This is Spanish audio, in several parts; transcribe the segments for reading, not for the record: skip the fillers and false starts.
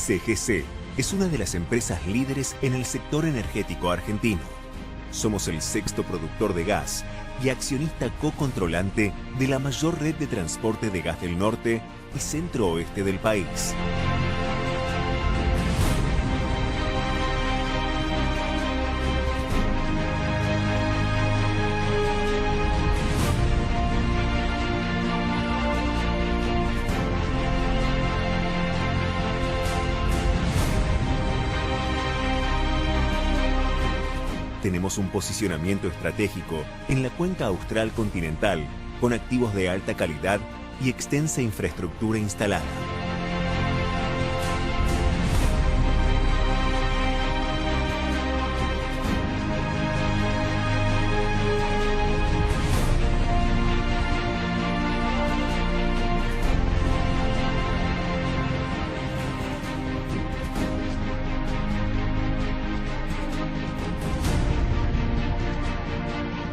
CGC es una de las empresas líderes en el sector energético argentino. Somos el sexto productor de gas y accionista co-controlante de la mayor red de transporte de gas del norte y centro-oeste del país. Tenemos un posicionamiento estratégico en la cuenca austral continental, con activos de alta calidad y extensa infraestructura instalada.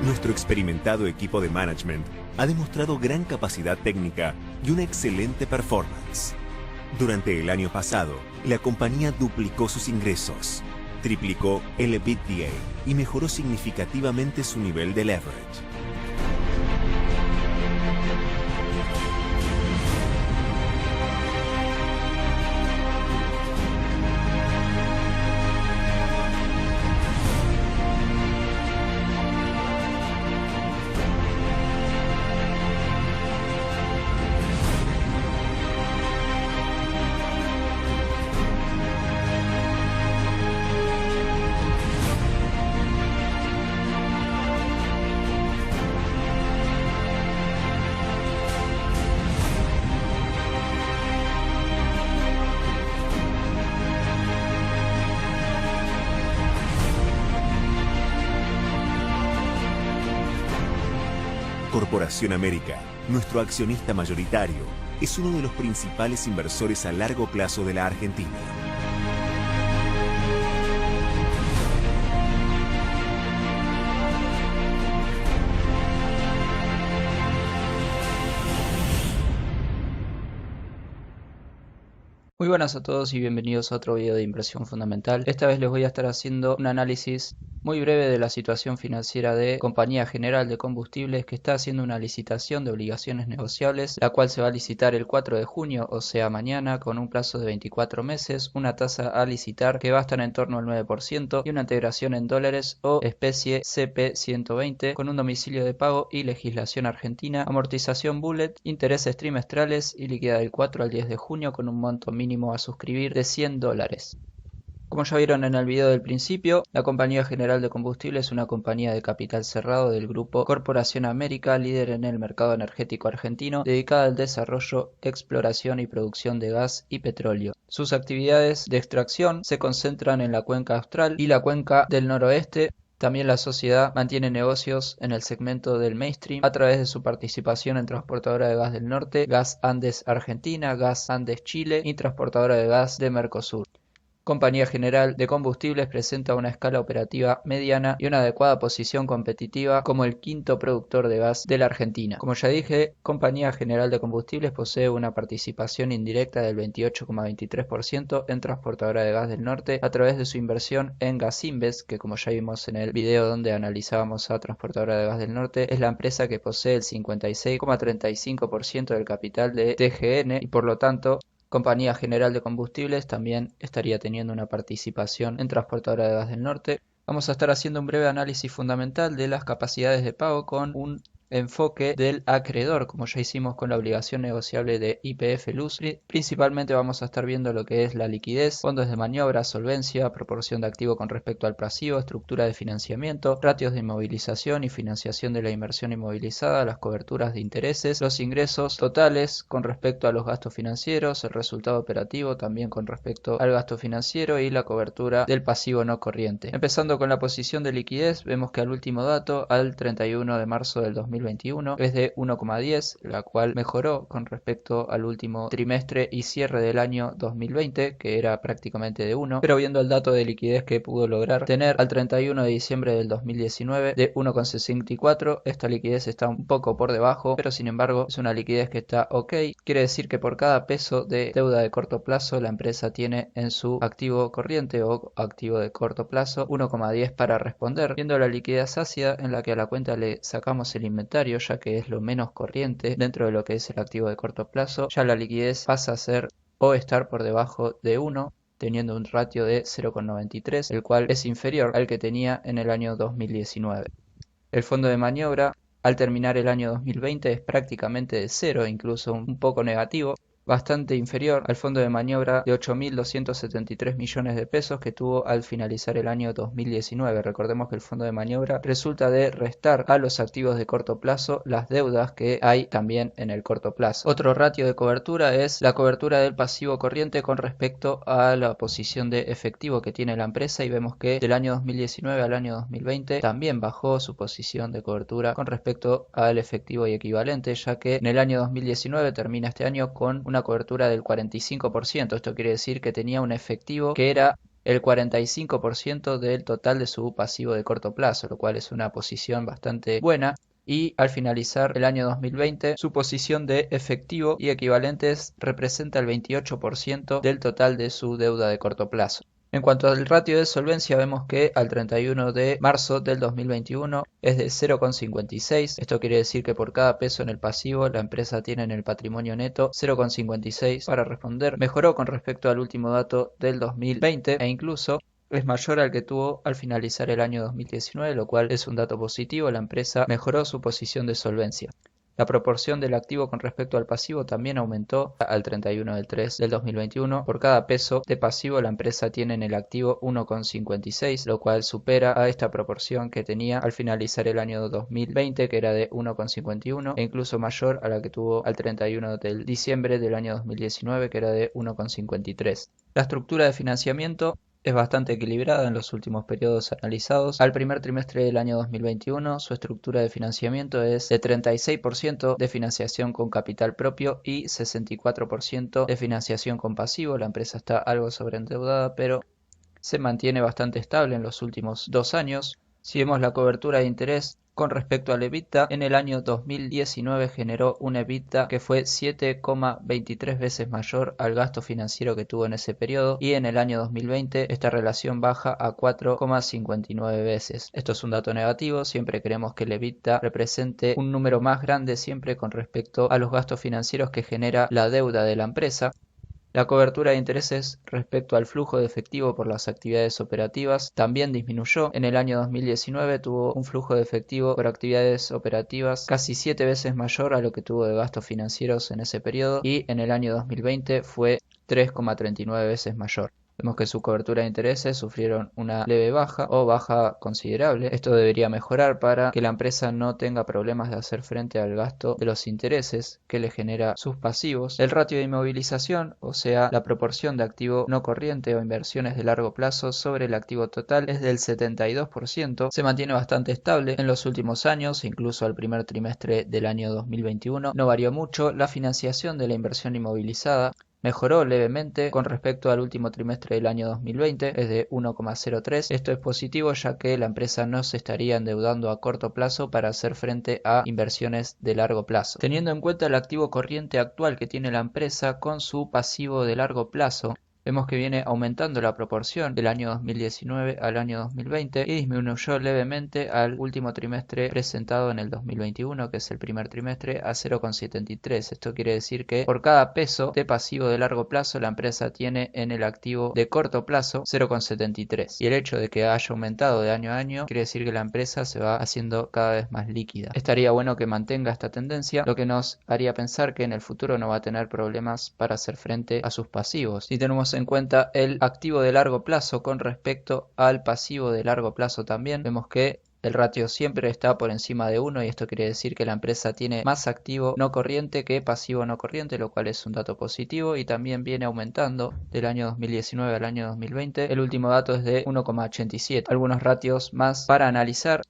Nuestro experimentado equipo de management ha demostrado gran capacidad técnica y una excelente performance. Durante el año pasado, la compañía duplicó sus ingresos, triplicó el EBITDA y mejoró significativamente su nivel de leverage. Corporación América, nuestro accionista mayoritario, es uno de los principales inversores a largo plazo de la Argentina. Muy buenas a todos y bienvenidos a otro video de inversión fundamental. Esta vez les voy a estar haciendo un análisis muy breve de la situación financiera de Compañía General de Combustibles, que está haciendo una licitación de obligaciones negociables, la cual se va a licitar el 4 de junio, o sea mañana, con un plazo de 24 meses, una tasa a licitar que va a estar en torno al 9% y una integración en dólares o especie CP120 con un domicilio de pago y legislación argentina, amortización bullet, intereses trimestrales y liquidada del 4 al 10 de junio con un monto mínimo a suscribir de $100. Como ya vieron en el video del principio, la Compañía General de Combustibles es una compañía de capital cerrado del grupo Corporación América, líder en el mercado energético argentino, dedicada al desarrollo, exploración y producción de gas y petróleo. Sus actividades de extracción se concentran en la cuenca austral y la cuenca del noroeste. También la sociedad mantiene negocios en el segmento del mainstream a través de su participación en Transportadora de Gas del Norte, Gas Andes Argentina, Gas Andes Chile y Transportadora de Gas de Mercosur. Compañía General de Combustibles presenta una escala operativa mediana y una adecuada posición competitiva como el quinto productor de gas de la Argentina. Como ya dije, Compañía General de Combustibles posee una participación indirecta del 28,23% en Transportadora de Gas del Norte a través de su inversión en Gasinvest, que como ya vimos en el video donde analizábamos a Transportadora de Gas del Norte, es la empresa que posee el 56,35% del capital de TGN y por lo tanto Compañía General de Combustibles también estaría teniendo una participación en Transportadora de Gas del Norte. Vamos a estar haciendo un breve análisis fundamental de las capacidades de pago con un enfoque del acreedor, como ya hicimos con la obligación negociable de YPF Luz. Principalmente vamos a estar viendo lo que es la liquidez, fondos de maniobra, solvencia, proporción de activo con respecto al pasivo, estructura de financiamiento, ratios de inmovilización y financiación de la inversión inmovilizada, las coberturas de intereses, los ingresos totales con respecto a los gastos financieros, el resultado operativo también con respecto al gasto financiero y la cobertura del pasivo no corriente. Empezando con la posición de liquidez, vemos que al último dato, al 31 de marzo del 2020, 2021 es de 1,10, la cual mejoró con respecto al último trimestre y cierre del año 2020, que era prácticamente de 1, pero viendo el dato de liquidez que pudo lograr tener al 31 de diciembre del 2019 de 1,64, esta liquidez está un poco por debajo, pero sin embargo es una liquidez que está ok. Quiere decir que por cada peso de deuda de corto plazo la empresa tiene en su activo corriente o activo de corto plazo 1,10 para responder, viendo la liquidez ácida en la que a la cuenta le sacamos el inventario, ya que es lo menos corriente dentro de lo que es el activo de corto plazo, ya la liquidez pasa a ser o estar por debajo de 1, teniendo un ratio de 0,93, el cual es inferior al que tenía en el año 2019. El fondo de maniobra al terminar el año 2020 es prácticamente de cero, incluso un poco negativo, bastante inferior al fondo de maniobra de 8.273 millones de pesos que tuvo al finalizar el año 2019. Recordemos que el fondo de maniobra resulta de restar a los activos de corto plazo las deudas que hay también en el corto plazo. Otro ratio de cobertura es la cobertura del pasivo corriente con respecto a la posición de efectivo que tiene la empresa, y vemos que del año 2019 al año 2020 también bajó su posición de cobertura con respecto al efectivo y equivalente, ya que en el año 2019 termina este año con una cobertura del 45%. Esto quiere decir que tenía un efectivo que era el 45% del total de su pasivo de corto plazo, lo cual es una posición bastante buena. Y al finalizar el año 2020, su posición de efectivo y equivalentes representa el 28% del total de su deuda de corto plazo. En cuanto al ratio de solvencia, vemos que al 31 de marzo del 2021 es de 0,56. Esto quiere decir que por cada peso en el pasivo la empresa tiene en el patrimonio neto 0,56 para responder. Mejoró con respecto al último dato del 2020 e incluso es mayor al que tuvo al finalizar el año 2019, lo cual es un dato positivo. La empresa mejoró su posición de solvencia. La proporción del activo con respecto al pasivo también aumentó al 31 del 3 del 2021. Por cada peso de pasivo la empresa tiene en el activo 1,56, lo cual supera a esta proporción que tenía al finalizar el año 2020, que era de 1,51, e incluso mayor a la que tuvo al 31 de diciembre del año 2019, que era de 1,53. La estructura de financiamiento es bastante equilibrada en los últimos periodos analizados. Al primer trimestre del año 2021, su estructura de financiamiento es de 36% de financiación con capital propio y 64% de financiación con pasivo. La empresa está algo sobreendeudada, pero se mantiene bastante estable en los últimos 2 años. Si vemos la cobertura de interés con respecto al EBITDA, en el año 2019 generó un EBITDA que fue 7,23 veces mayor al gasto financiero que tuvo en ese periodo, y en el año 2020 esta relación baja a 4,59 veces. Esto es un dato negativo. Siempre queremos que el EBITDA represente un número más grande siempre con respecto a los gastos financieros que genera la deuda de la empresa. La cobertura de intereses respecto al flujo de efectivo por las actividades operativas también disminuyó. En el año 2019 tuvo un flujo de efectivo por actividades operativas casi 7 veces mayor a lo que tuvo de gastos financieros en ese periodo, y en el año 2020 fue 3,39 veces mayor. Vemos que su cobertura de intereses sufrieron una leve baja o baja considerable. Esto debería mejorar para que la empresa no tenga problemas de hacer frente al gasto de los intereses que le genera sus pasivos. El ratio de inmovilización, o sea, la proporción de activo no corriente o inversiones de largo plazo sobre el activo total, es del 72%. Se mantiene bastante estable en los últimos años, incluso al primer trimestre del año 2021. No varió mucho. La financiación de la inversión inmovilizada mejoró levemente con respecto al último trimestre del año 2020, es de 1,03. Esto es positivo, ya que la empresa no se estaría endeudando a corto plazo para hacer frente a inversiones de largo plazo. Teniendo en cuenta el activo corriente actual que tiene la empresa con su pasivo de largo plazo, vemos que viene aumentando la proporción del año 2019 al año 2020 y disminuyó levemente al último trimestre presentado en el 2021, que es el primer trimestre, a 0,73. Esto quiere decir que por cada peso de pasivo de largo plazo la empresa tiene en el activo de corto plazo 0,73. Y el hecho de que haya aumentado de año a año quiere decir que la empresa se va haciendo cada vez más líquida. Estaría bueno que mantenga esta tendencia, lo que nos haría pensar que en el futuro no va a tener problemas para hacer frente a sus pasivos. Si tenemos en cuenta el activo de largo plazo con respecto al pasivo de largo plazo también, vemos que el ratio siempre está por encima de 1, y esto quiere decir que la empresa tiene más activo no corriente que pasivo no corriente, lo cual es un dato positivo, y también viene aumentando del año 2019 al año 2020. El último dato es de 1,87. Algunos ratios más para analizar.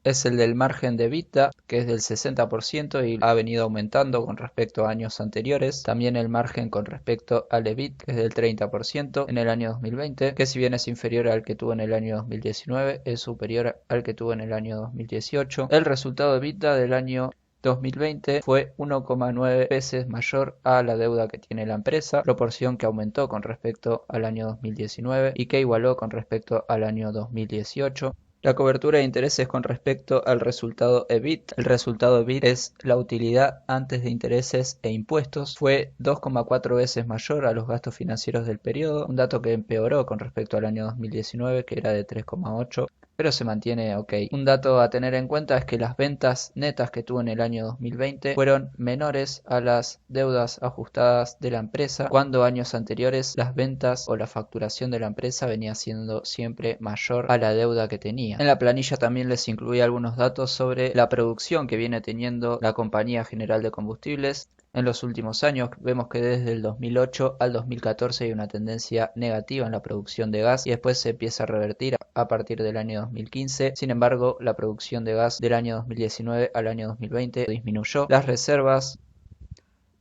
es el del margen de EBITDA, que es del 60% y ha venido aumentando con respecto a años anteriores. También el margen con respecto al EBIT, que es del 30% en el año 2020, que si bien es inferior al que tuvo en el año 2019, es superior al que tuvo en el año 2018. El resultado de EBITDA del año 2020 fue 1,9 veces mayor a la deuda que tiene la empresa, proporción que aumentó con respecto al año 2019 y que igualó con respecto al año 2018. La cobertura de intereses con respecto al resultado EBIT. El resultado EBIT es la utilidad antes de intereses e impuestos. Fue 2,4 veces mayor a los gastos financieros del periodo, un dato que empeoró con respecto al año 2019, que era de 3,8. Pero se mantiene ok. Un dato a tener en cuenta es que las ventas netas que tuvo en el año 2020 fueron menores a las deudas ajustadas de la empresa, cuando años anteriores las ventas o la facturación de la empresa venía siendo siempre mayor a la deuda que tenía. En la planilla también les incluí algunos datos sobre la producción que viene teniendo la Compañía General de Combustibles. En los últimos años vemos que desde el 2008 al 2014 hay una tendencia negativa en la producción de gas y después se empieza a revertir a partir del año 2015. Sin embargo, la producción de gas del año 2019 al año 2020 disminuyó. Las reservas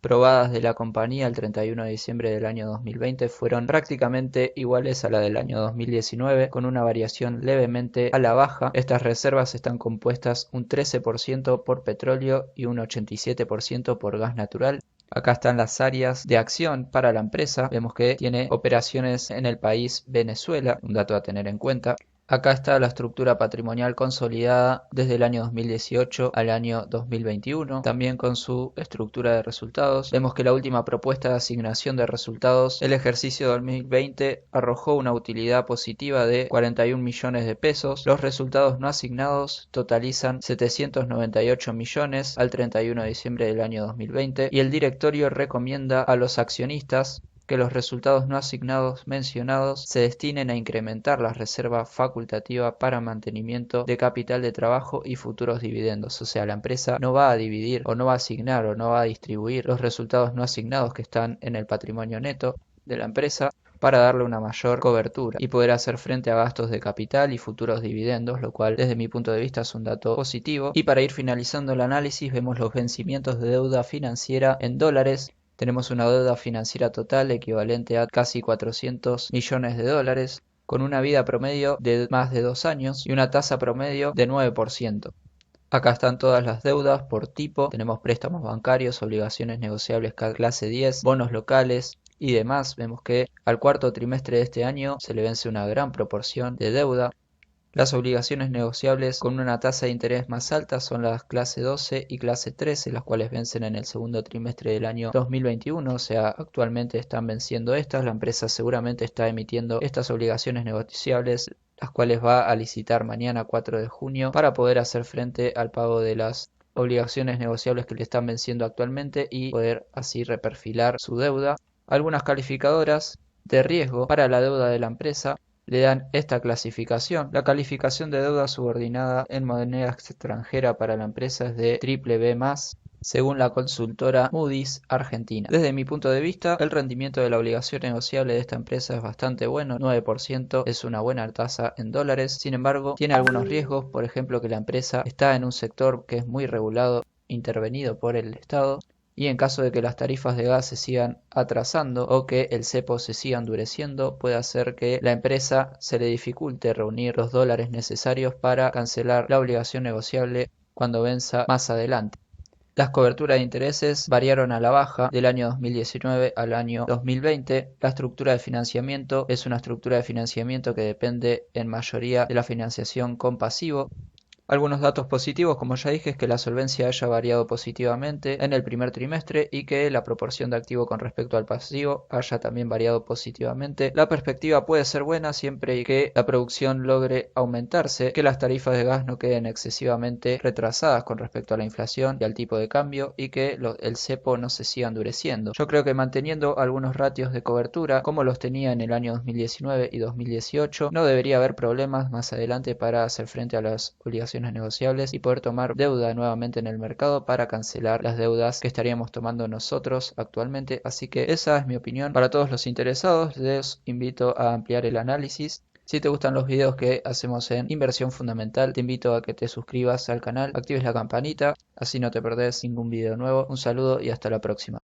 probadas de la compañía el 31 de diciembre del año 2020 fueron prácticamente iguales a la del año 2019, con una variación levemente a la baja. Estas reservas están compuestas un 13% por petróleo y un 87% por gas natural. Acá están las áreas de acción para la empresa. Vemos que tiene operaciones en el país Venezuela, un dato a tener en cuenta. Acá está la estructura patrimonial consolidada desde el año 2018 al año 2021, también con su estructura de resultados. Vemos que la última propuesta de asignación de resultados, el ejercicio 2020, arrojó una utilidad positiva de 41 millones de pesos. Los resultados no asignados totalizan 798 millones al 31 de diciembre del año 2020 y el directorio recomienda a los accionistas que los resultados no asignados mencionados se destinen a incrementar la reserva facultativa para mantenimiento de capital de trabajo y futuros dividendos. O sea, la empresa no va a dividir o no va a asignar o no va a distribuir los resultados no asignados que están en el patrimonio neto de la empresa para darle una mayor cobertura y poder hacer frente a gastos de capital y futuros dividendos, lo cual desde mi punto de vista es un dato positivo. Y para ir finalizando el análisis vemos los vencimientos de deuda financiera en dólares. Tenemos una deuda financiera total equivalente a casi 400 millones de dólares, con una vida promedio de más de 2 años y una tasa promedio de 9%. Acá están todas las deudas por tipo. Tenemos préstamos bancarios, obligaciones negociables clase 10, bonos locales y demás. Vemos que al cuarto trimestre de este año se le vence una gran proporción de deuda. Las obligaciones negociables con una tasa de interés más alta son las clase 12 y clase 13, las cuales vencen en el segundo trimestre del año 2021, o sea, actualmente están venciendo estas. La empresa seguramente está emitiendo estas obligaciones negociables, las cuales va a licitar mañana 4 de junio para poder hacer frente al pago de las obligaciones negociables que le están venciendo actualmente y poder así reperfilar su deuda. Algunas calificadoras de riesgo para la deuda de la empresa le dan esta clasificación. La calificación de deuda subordinada en moneda extranjera para la empresa es de BBB+, según la consultora Moody's Argentina. Desde mi punto de vista, el rendimiento de la obligación negociable de esta empresa es bastante bueno, 9% es una buena tasa en dólares. Sin embargo, tiene algunos riesgos, por ejemplo que la empresa está en un sector que es muy regulado, intervenido por el Estado, y en caso de que las tarifas de gas se sigan atrasando o que el cepo se siga endureciendo, puede hacer que la empresa se le dificulte reunir los dólares necesarios para cancelar la obligación negociable cuando venza más adelante. Las coberturas de intereses variaron a la baja del año 2019 al año 2020. La estructura de financiamiento es una estructura de financiamiento que depende en mayoría de la financiación con pasivo. Algunos datos positivos, como ya dije, es que la solvencia haya variado positivamente en el primer trimestre y que la proporción de activo con respecto al pasivo haya también variado positivamente. La perspectiva puede ser buena siempre que la producción logre aumentarse, que las tarifas de gas no queden excesivamente retrasadas con respecto a la inflación y al tipo de cambio y que el cepo no se siga endureciendo. Yo creo que manteniendo algunos ratios de cobertura como los tenía en el año 2019 y 2018 no debería haber problemas más adelante para hacer frente a las obligaciones negociables y poder tomar deuda nuevamente en el mercado para cancelar las deudas que estaríamos tomando nosotros actualmente. Así que esa es mi opinión. Para todos los interesados les invito a ampliar el análisis Si te gustan los videos que hacemos en Inversión Fundamental, te invito a que te suscribas al canal, actives la campanita, así no te perdés ningún video nuevo. Un saludo y hasta la próxima.